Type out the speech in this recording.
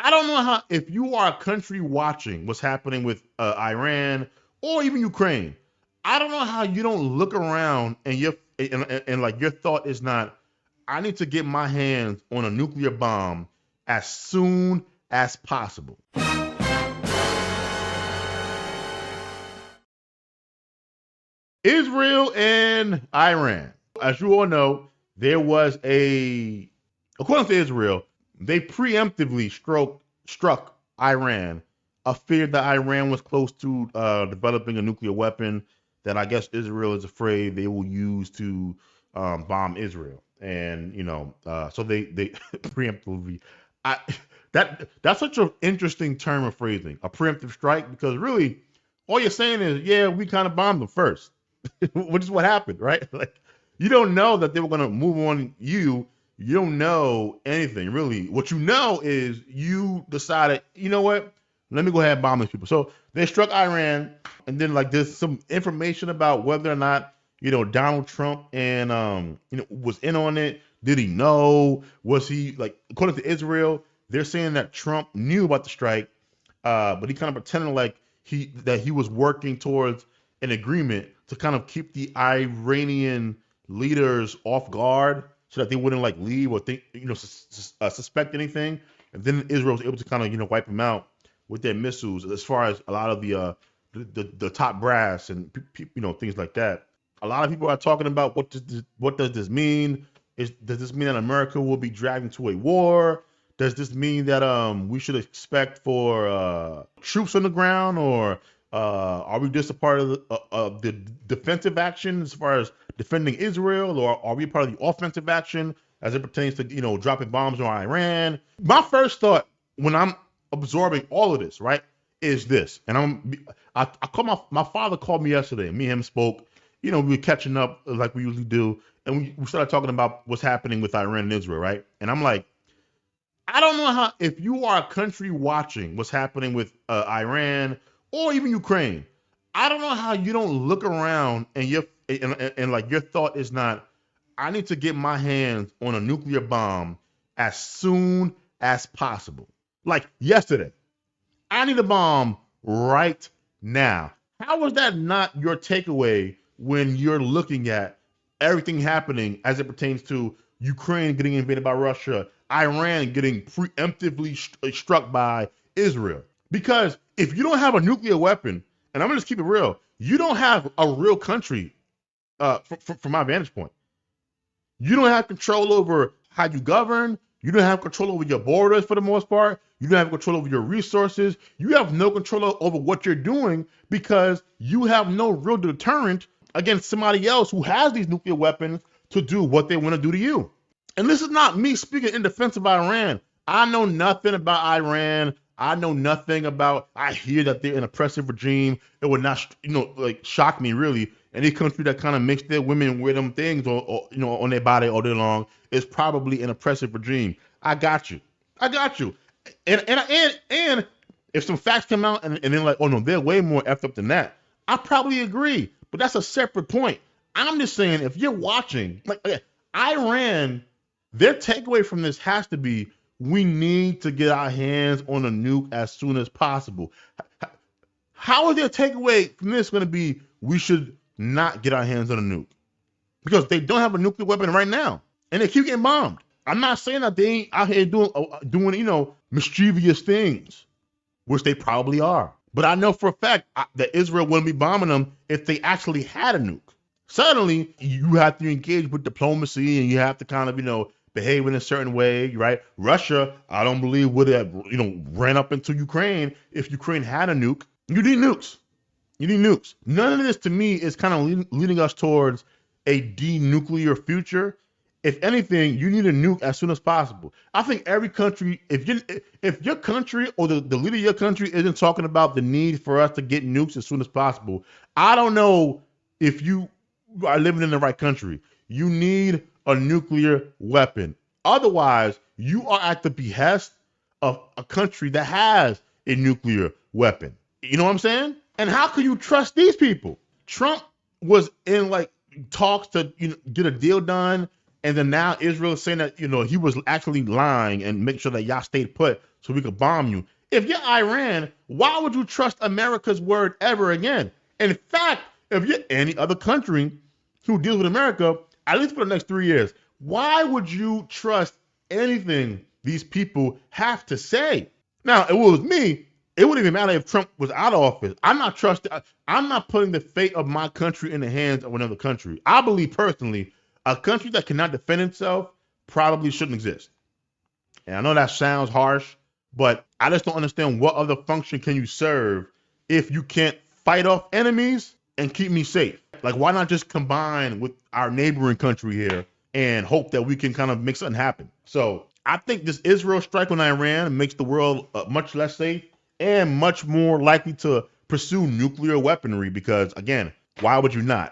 I don't know how, if you are a country watching what's happening with Iran or even Ukraine, I don't know how you don't look around and like your thought is not, I need to get my hands on a nuclear bomb as soon as possible. Israel and Iran. As you all know, there was according to Israel, they preemptively struck Iran, a fear that Iran was close to developing a nuclear weapon that I guess Israel is afraid they will use to bomb Israel. And so they preemptively. I that's such an interesting term of phrasing, a preemptive strike, because really all you're saying is, yeah, we kind of bombed them first. Which is what happened, right? Like, you don't know that they were going to move on you. You don't know anything, really. What you know is you decided, you know what? Let me go ahead and bomb these people. So they struck Iran, and then like there's some information about whether or not Donald Trump and was in on it. Did he know? Was he, like, according to Israel, they're saying that Trump knew about the strike, but he kind of pretended like he was working towards an agreement to kind of keep the Iranian leaders off guard so that they wouldn't like leave or think, suspect anything. And then Israel was able to kind of, wipe them out with their missiles, as far as a lot of the top brass and things like that. A lot of people are talking about what does this mean? Does this mean that America will be dragged into a war? Does this mean that we should expect for troops on the ground, or are we just a part of the defensive action as far as defending Israel, or are we part of the offensive action as it pertains to dropping bombs on Iran? My first thought when I'm absorbing all of this, right, is this, and I called my father called me yesterday, and me and him spoke. We were catching up like we usually do, and we started talking about what's happening with Iran and Israel, right? And I'm like, I don't know how, if you are a country watching what's happening with Iran or even Ukraine, I don't know how you don't look around and like your thought is not, I need to get my hands on a nuclear bomb as soon as possible. Like yesterday, I need a bomb right now. How is that not your takeaway when you're looking at everything happening as it pertains to Ukraine getting invaded by Russia, Iran getting preemptively struck by Israel? Because if you don't have a nuclear weapon, and I'm gonna just keep it real, you don't have a real country. From my vantage point, you don't have control over how you govern. You don't have control over your borders for the most part. You don't have control over your resources. You have no control over what you're doing because you have no real deterrent against somebody else who has these nuclear weapons to do what they want to do to you. And this is not me speaking in defense of Iran. I know nothing about Iran. I know nothing about, I hear that they're an oppressive regime. It would not, shock me really. Any country that kind of makes their women wear them things or on their body all day long is probably an oppressive regime. I got you. And if some facts come out and they're like, oh no, they're way more effed up than that, I probably agree. But that's a separate point. I'm just saying, if you're watching, like, Iran, their takeaway from this has to be, we need to get our hands on a nuke as soon as possible. How is their takeaway from this going to be, we should not get our hands on a nuke? Because they don't have a nuclear weapon right now, and they keep getting bombed. I'm not saying that they ain't out here doing mischievous things, which they probably are. But I know for a fact that Israel wouldn't be bombing them if they actually had a nuke. Suddenly, you have to engage with diplomacy, and you have to kind of, behave in a certain way, right? Russia, I don't believe, would have, ran up into Ukraine if Ukraine had a nuke. You need nukes. None of this, to me, is kind of leading us towards a denuclear future. If anything, you need a nuke as soon as possible. I think every country, if your country or the leader of your country isn't talking about the need for us to get nukes as soon as possible, I don't know if you are living in the right country. You need a nuclear weapon. Otherwise, you are at the behest of a country that has a nuclear weapon. You know what I'm saying? And how can you trust these people? Trump was in talks to get a deal done, and then now Israel is saying that he was actually lying and make sure that y'all stayed put so we could bomb you. If you're Iran, why would you trust America's word ever again? In fact, if you're any other country who deals with America, at least for the next 3 years, why would you trust anything these people have to say? Now, if it was me, it wouldn't even matter if Trump was out of office. I'm not putting the fate of my country in the hands of another country. I believe personally, a country that cannot defend itself probably shouldn't exist. And I know that sounds harsh, but I just don't understand what other function can you serve if you can't fight off enemies and keep me safe. Like, why not just combine with our neighboring country here and hope that we can kind of make something happen? So I think this Israel strike on Iran makes the world much less safe and much more likely to pursue nuclear weaponry because, again, why would you not?